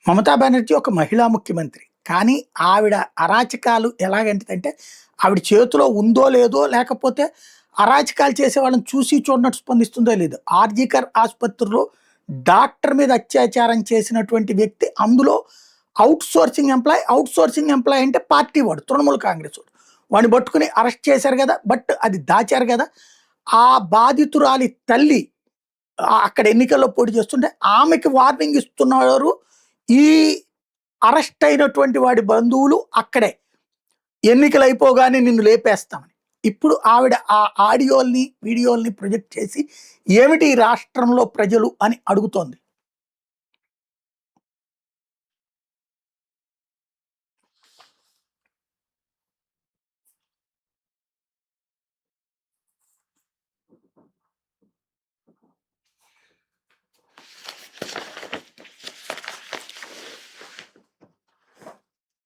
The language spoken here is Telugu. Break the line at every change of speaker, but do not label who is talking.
మమతా బెనర్జీ ఒక మహిళా ముఖ్యమంత్రి. కానీ ఆవిడ అరాచకాలు ఎలాగంటదంటే, ఆవిడ చేతిలో ఉందో లేదో, లేకపోతే అరాచకాలు చేసే వాళ్ళని చూసి చూడనట్టు స్పందిస్తుందో లేదో. ఆర్జికర్ ఆసుపత్రిలో డాక్టర్ మీద అత్యాచారం చేసినటువంటి వ్యక్తి, అందులో ఔట్ సోర్సింగ్ ఎంప్లాయ్ అంటే పార్టీ వాడు, తృణమూల్ కాంగ్రెస్ వాడు. వాడిని పట్టుకుని అరెస్ట్ చేశారు కదా! బట్ అది దాచారు కదా! ఆ బాధితురాలి తల్లి అక్కడ ఎన్నికల్లో పోటీ చేస్తుంటే ఆమెకి వార్నింగ్ ఇస్తున్నారు ఈ అరెస్ట్ అయినటువంటి వాడి బంధువులు అక్కడే. ఎన్నికలు అయిపోగానే నిన్ను లేపేస్తామని. ఇప్పుడు ఆవిడ ఆ ఆడియోల్ని, వీడియోల్ని ప్రొజెక్ట్ చేసి ఏమిటి ఈ రాష్ట్రంలో ప్రజలు అని అడుగుతోంది.